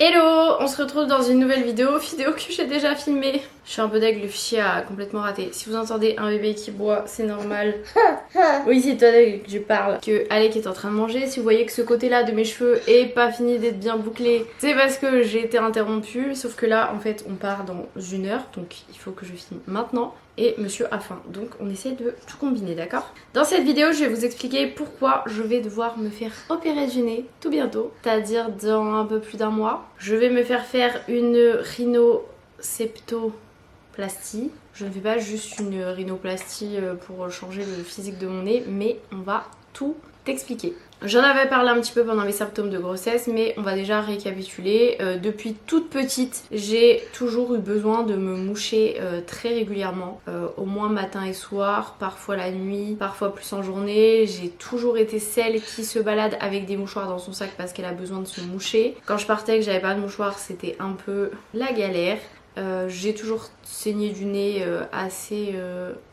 Hello, on se retrouve dans une nouvelle vidéo que j'ai déjà filmée. Je suis un peu deg, le fichier a complètement raté. Si vous entendez un bébé qui boit, c'est normal. Oui, c'est toi que je parle. Que Alec est en train de manger. Si vous voyez que ce côté-là de mes cheveux est pas fini d'être bien bouclé, c'est parce que j'ai été interrompue. Sauf que là, en fait, on part dans 1 heure, donc il faut que je filme maintenant. Et monsieur a faim, donc on essaie de tout combiner, d'accord? Dans cette vidéo, je vais vous expliquer pourquoi je vais devoir me faire opérer du nez tout bientôt, c'est-à-dire dans un peu plus d'1 mois. Je vais me faire une rhinocéptoplastie. Je ne fais pas juste une rhinoplastie pour changer le physique de mon nez, mais on va tout expliquer. J'en avais parlé un petit peu pendant mes symptômes de grossesse, mais on va déjà récapituler. Depuis toute petite, j'ai toujours eu besoin de me moucher très régulièrement, au moins matin et soir, parfois la nuit, parfois plus en journée. J'ai toujours été celle qui se balade avec des mouchoirs dans son sac parce qu'elle a besoin de se moucher. Quand je partais et que j'avais pas de mouchoir, c'était un peu la galère. J'ai toujours saigné du nez assez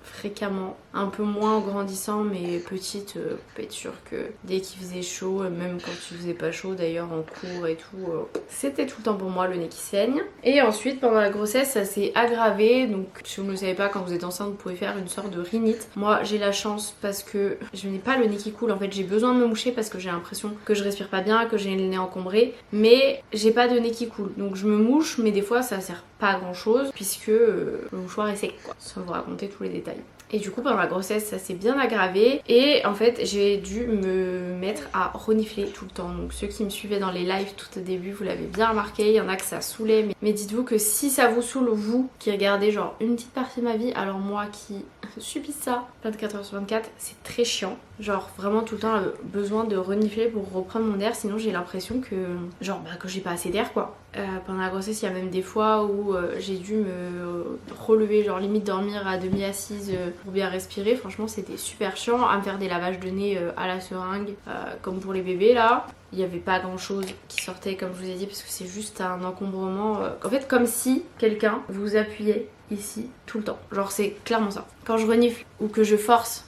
fréquemment, un peu moins en grandissant, mais petite, on peut être sûr que dès qu'il faisait chaud, même quand il faisait pas chaud d'ailleurs en cours et tout, c'était tout le temps pour moi le nez qui saigne. Et ensuite pendant la grossesse ça s'est aggravé, donc si vous ne le savez pas, quand vous êtes enceinte vous pouvez faire une sorte de rhinite. Moi j'ai la chance parce que je n'ai pas le nez qui coule, en fait j'ai besoin de me moucher parce que j'ai l'impression que je respire pas bien, que j'ai le nez encombré, mais j'ai pas de nez qui coule, donc je me mouche, mais des fois ça sert pas à grand chose puisque le mouchoir est sec quoi, sans vous raconter tous les détails. Et du coup pendant la grossesse ça s'est bien aggravé et en fait j'ai dû me mettre à renifler tout le temps. Donc ceux qui me suivaient dans les lives tout au début vous l'avez bien remarqué, il y en a que ça saoulait, mais dites-vous que si ça vous saoule, vous qui regardez genre une petite partie de ma vie, alors moi qui subis ça 24h/24, c'est très chiant. Genre vraiment tout le temps besoin de renifler pour reprendre mon air, sinon j'ai l'impression que genre que j'ai pas assez d'air quoi. Pendant la grossesse il y a même des fois où j'ai dû me relever, genre limite dormir à demi assise pour bien respirer. Franchement c'était super chiant, à me faire des lavages de nez à la seringue comme pour les bébés là. Il n'y avait pas grand chose qui sortait comme je vous ai dit parce que c'est juste un encombrement. En fait comme si quelqu'un vous appuyait ici tout le temps. Genre c'est clairement ça. Quand je renifle ou que je force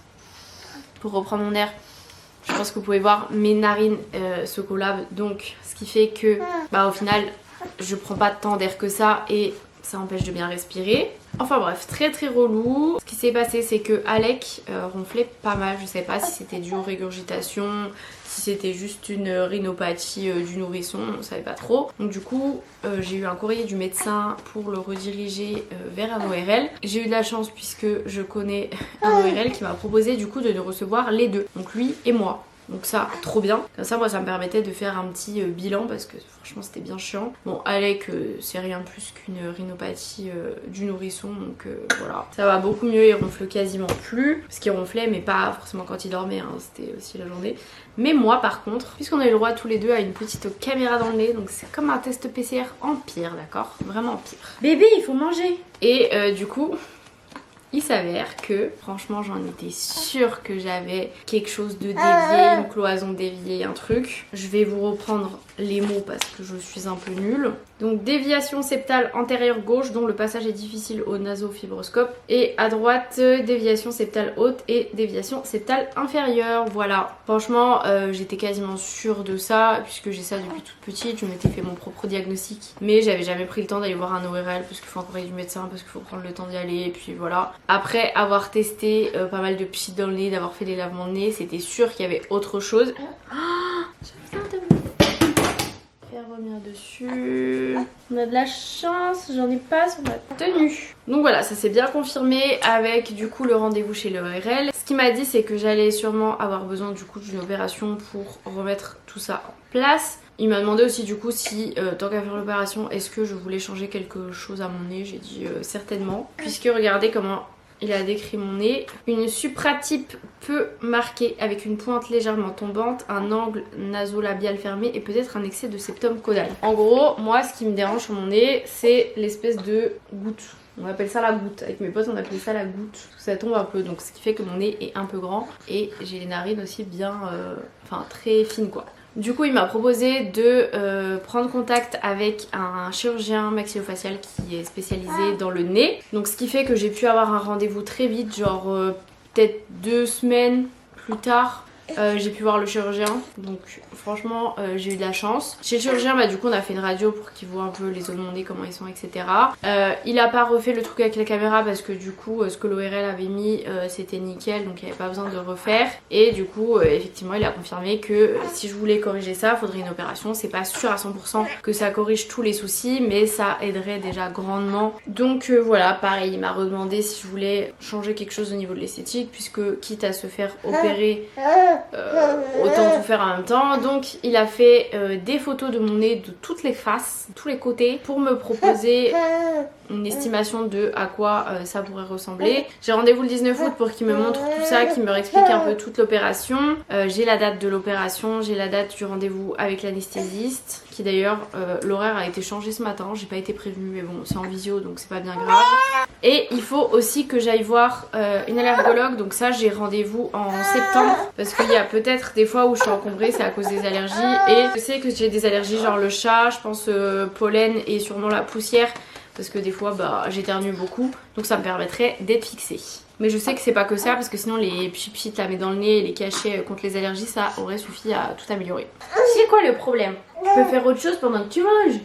pour reprendre mon air, je pense que vous pouvez voir mes narines se collabent, donc ce qui fait que au final je prends pas tant d'air que ça et ça empêche de bien respirer. Enfin bref, très très relou. Ce qui s'est passé c'est que Alec ronflait pas mal, je sais pas si c'était dû aux régurgitations, si c'était juste une rhinopathie du nourrisson, on savait pas trop. Donc du coup j'ai eu un courrier du médecin pour le rediriger vers un ORL. J'ai eu de la chance puisque je connais un ORL qui m'a proposé du coup de recevoir les deux, donc lui et moi. Donc ça, trop bien. Comme ça, moi, ça me permettait de faire un petit bilan parce que franchement, c'était bien chiant. Bon, Alec, c'est rien de plus qu'une rhinopathie du nourrisson, donc voilà. Ça va beaucoup mieux, il ronfle quasiment plus. Parce qu'il ronflait, mais pas forcément quand il dormait, hein, c'était aussi la journée. Mais moi, par contre, puisqu'on a eu le droit tous les deux à une petite caméra dans le nez, donc c'est comme un test PCR en pire, d'accord? Vraiment en pire. Bébé, il faut manger! Et du coup... il s'avère que, franchement, j'en étais sûre que j'avais quelque chose de dévié, une cloison déviée, un truc. Je vais vous reprendre les mots parce que je suis un peu nulle. Donc, déviation septale antérieure gauche dont le passage est difficile au nasofibroscope. Et à droite, déviation septale haute et déviation septale inférieure. Voilà. Franchement, j'étais quasiment sûre de ça puisque j'ai ça depuis toute petite. Je m'étais fait mon propre diagnostic. Mais j'avais jamais pris le temps d'aller voir un ORL parce qu'il faut un courrier du médecin, parce qu'il faut prendre le temps d'y aller. Et puis voilà. Après avoir testé pas mal de pchit dans le nez, d'avoir fait des lavements de nez, c'était sûr qu'il y avait autre chose. J'ai besoin de faire revenir dessus. On a de la chance, j'en ai pas sur ma tenue. Donc voilà, ça s'est bien confirmé avec du coup le rendez-vous chez le ORL. Ce qu'il m'a dit c'est que j'allais sûrement avoir besoin du coup d'une opération pour remettre tout ça en place. Il m'a demandé aussi du coup si, tant qu'à faire l'opération, est-ce que je voulais changer quelque chose à mon nez. J'ai dit certainement. Puisque regardez comment il a décrit mon nez. Une supratype peu marquée avec une pointe légèrement tombante, un angle nasolabial fermé et peut-être un excès de septum caudal. En gros, moi ce qui me dérange sur mon nez, c'est l'espèce de goutte. On appelle ça la goutte. Avec mes potes on appelait ça la goutte. Ça tombe un peu, donc ce qui fait que mon nez est un peu grand et j'ai les narines aussi bien, très fines quoi. Du coup il m'a proposé de prendre contact avec un chirurgien maxillofacial qui est spécialisé dans le nez. Donc ce qui fait que j'ai pu avoir un rendez-vous très vite, genre peut-être 2 semaines plus tard. J'ai pu voir le chirurgien, donc franchement j'ai eu de la chance. Chez le chirurgien du coup on a fait une radio pour qu'il voit un peu les os de mon nez, comment ils sont, etc. Il a pas refait le truc avec la caméra parce que du coup ce que l'ORL avait mis c'était nickel, donc il n'y avait pas besoin de refaire. Et du coup effectivement il a confirmé que si je voulais corriger ça, faudrait une opération. C'est pas sûr à 100% que ça corrige tous les soucis, mais ça aiderait déjà grandement. Donc voilà, pareil, il m'a redemandé si je voulais changer quelque chose au niveau de l'esthétique, puisque quitte à se faire opérer, autant tout faire en même temps. Donc il a fait des photos de mon nez de toutes les faces, de tous les côtés, pour me proposer une estimation de à quoi ça pourrait ressembler. J'ai rendez-vous le 19 août pour qu'il me montre tout ça, qu'il me réexplique un peu toute l'opération. J'ai la date de l'opération, j'ai la date du rendez-vous avec l'anesthésiste, qui d'ailleurs l'horaire a été changé ce matin, j'ai pas été prévenue, mais bon c'est en visio donc c'est pas bien grave. Et il faut aussi que j'aille voir une allergologue, donc ça j'ai rendez-vous en septembre, parce qu'il y a peut-être des fois où je suis encombrée, c'est à cause des allergies, et je sais que j'ai des allergies genre le chat, je pense pollen et sûrement la poussière, parce que des fois j'éternue beaucoup, donc ça me permettrait d'être fixée. Mais je sais que c'est pas que ça, parce que sinon les pchit la met dans le nez et les cachets contre les allergies, ça aurait suffi à tout améliorer. C'est quoi le problème? Tu peux faire autre chose pendant que tu manges?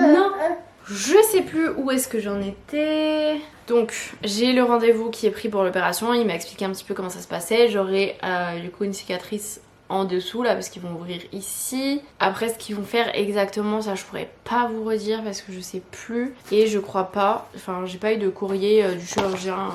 Non. Je sais plus où est-ce que j'en étais. Donc j'ai le rendez-vous qui est pris pour l'opération, il m'a expliqué un petit peu comment ça se passait. J'aurai du coup une cicatrice en dessous là parce qu'ils vont ouvrir ici. Après ce qu'ils vont faire exactement ça je pourrais pas vous redire parce que je sais plus. Et je crois pas, enfin j'ai pas eu de courrier du chirurgien.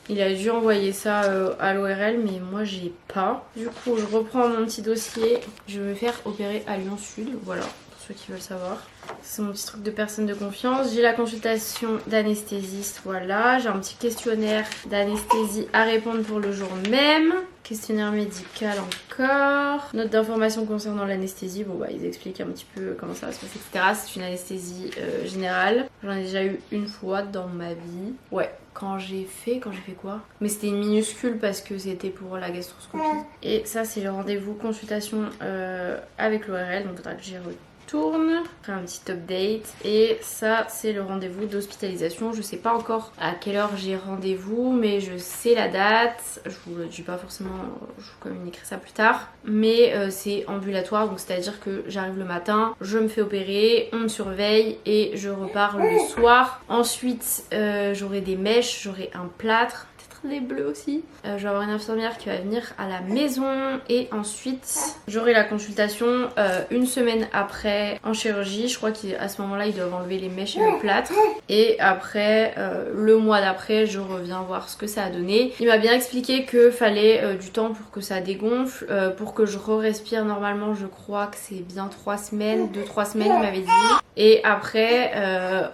Il a dû envoyer ça à l'ORL mais moi j'ai pas. Du coup je reprends mon petit dossier. Je vais me faire opérer à Lyon Sud, voilà pour ceux qui veulent savoir. C'est mon petit truc de personne de confiance. J'ai la consultation d'anesthésiste, voilà. J'ai un petit questionnaire d'anesthésie à répondre pour le jour même. Questionnaire médical encore. Note d'information concernant l'anesthésie. Bon ils expliquent un petit peu comment ça va se passer, etc. C'est une anesthésie générale. J'en ai déjà eu une fois dans ma vie. Ouais. Quand j'ai fait quoi? Mais c'était une minuscule parce que c'était pour la gastroscopie. Et ça c'est le rendez-vous consultation avec l'ORL. Donc faudra que j'y retourne, faire un petit update. Et ça c'est le rendez-vous d'hospitalisation. Je sais pas encore à quelle heure j'ai rendez-vous, mais je sais la date. Je vous le dis pas forcément, je vous communiquerai ça plus tard. Mais c'est ambulatoire, donc c'est à dire que j'arrive le matin, je me fais opérer, on me surveille et je repars le soir. Ensuite j'aurai des mèches, j'aurai un plâtre, des bleus aussi. Je vais avoir une infirmière qui va venir à la maison et ensuite j'aurai la consultation une semaine après en chirurgie. Je crois qu'à ce moment là ils doivent enlever les mèches et le plâtre et après le mois d'après je reviens voir ce que ça a donné. Il m'a bien expliqué que fallait du temps pour que ça dégonfle, pour que je re-respire normalement. Je crois que c'est bien 3 semaines, 2-3 semaines il m'avait dit. Et après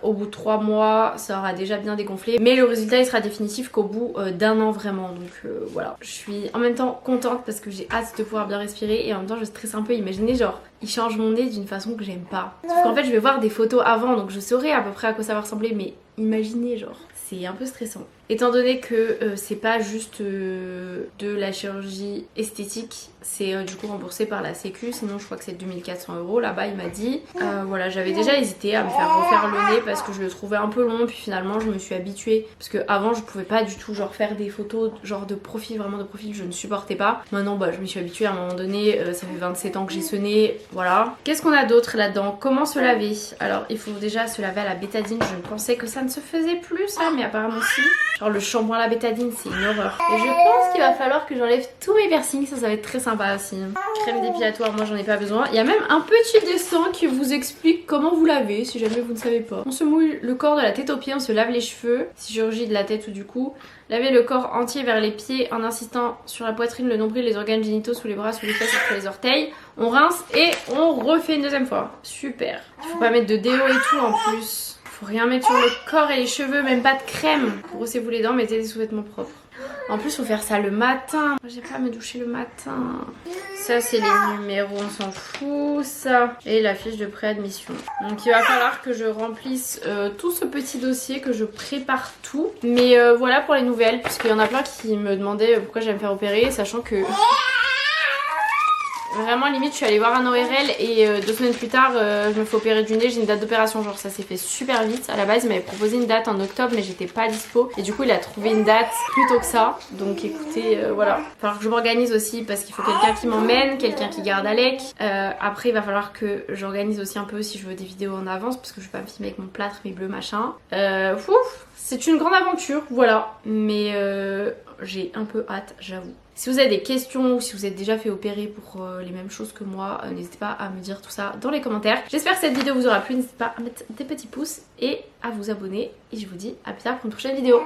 au bout de 3 mois ça aura déjà bien dégonflé, mais le résultat il sera définitif qu'au bout d'un an vraiment. Donc voilà, je suis en même temps contente parce que j'ai hâte de pouvoir bien respirer et en même temps je stresse un peu. Imaginez genre il change mon nez d'une façon que j'aime pas, parce qu'en fait je vais voir des photos avant donc je saurai à peu près à quoi ça va ressembler, mais imaginez genre c'est un peu stressant. Étant donné que c'est pas juste de la chirurgie esthétique, c'est du coup remboursé par la sécu, sinon je crois que c'est 2400 € là-bas il m'a dit. Voilà, j'avais déjà hésité à me faire refaire le nez parce que je le trouvais un peu long, puis finalement je me suis habituée parce que avant je pouvais pas du tout genre faire des photos genre de profil, vraiment de profil, je ne supportais pas. Maintenant je me suis habituée à un moment donné, ça fait 27 ans que j'ai ce nez, voilà. Qu'est-ce qu'on a d'autre là-dedans? Comment se laver? Alors il faut déjà se laver à la bétadine, je pensais que ça ne se faisait plus ça, mais apparemment si. Genre le shampoing à la bétadine c'est une horreur. Et je pense qu'il va falloir que j'enlève tous mes piercings, ça va être très sympa aussi. Crème dépilatoire, moi j'en ai pas besoin. Il y a même un petit dessin qui vous explique comment vous laver si jamais vous ne savez pas. On se mouille le corps de la tête aux pieds, on se lave les cheveux, si chirurgie de la tête ou du cou. Lavez le corps entier vers les pieds en insistant sur la poitrine, le nombril, les organes génitaux, sous les bras, sous les fesses, entre les orteils. On rince et on refait une deuxième fois. Super. Il faut pas mettre de déo et tout en plus. Faut rien mettre sur le corps et les cheveux, même pas de crème. Brossez-vous les dents, mettez des sous-vêtements propres. En plus faut faire ça le matin. J'ai pas à me doucher le matin. Ça c'est les numéros, on s'en fout. Ça et la fiche de préadmission. Donc il va falloir que je remplisse tout ce petit dossier, que je prépare tout. Mais voilà pour les nouvelles, puisqu'il y en a plein qui me demandaient pourquoi j'allais me faire opérer, sachant que... Vraiment limite je suis allée voir un ORL et 2 semaines plus tard je me fais opérer du nez, j'ai une date d'opération, genre ça s'est fait super vite. À la base il m'avait proposé une date en octobre mais j'étais pas dispo et du coup il a trouvé une date plus tôt que ça. Donc écoutez voilà, il va falloir que je m'organise aussi parce qu'il faut quelqu'un qui m'emmène, quelqu'un qui garde Alec. Après il va falloir que j'organise aussi un peu si je veux des vidéos en avance parce que je vais pas me filmer avec mon plâtre, mes bleus machin. C'est une grande aventure, voilà, mais j'ai un peu hâte, j'avoue. Si vous avez des questions ou si vous êtes déjà fait opérer pour les mêmes choses que moi, n'hésitez pas à me dire tout ça dans les commentaires. J'espère que cette vidéo vous aura plu, n'hésitez pas à mettre des petits pouces et à vous abonner. Et je vous dis à plus tard pour une prochaine vidéo.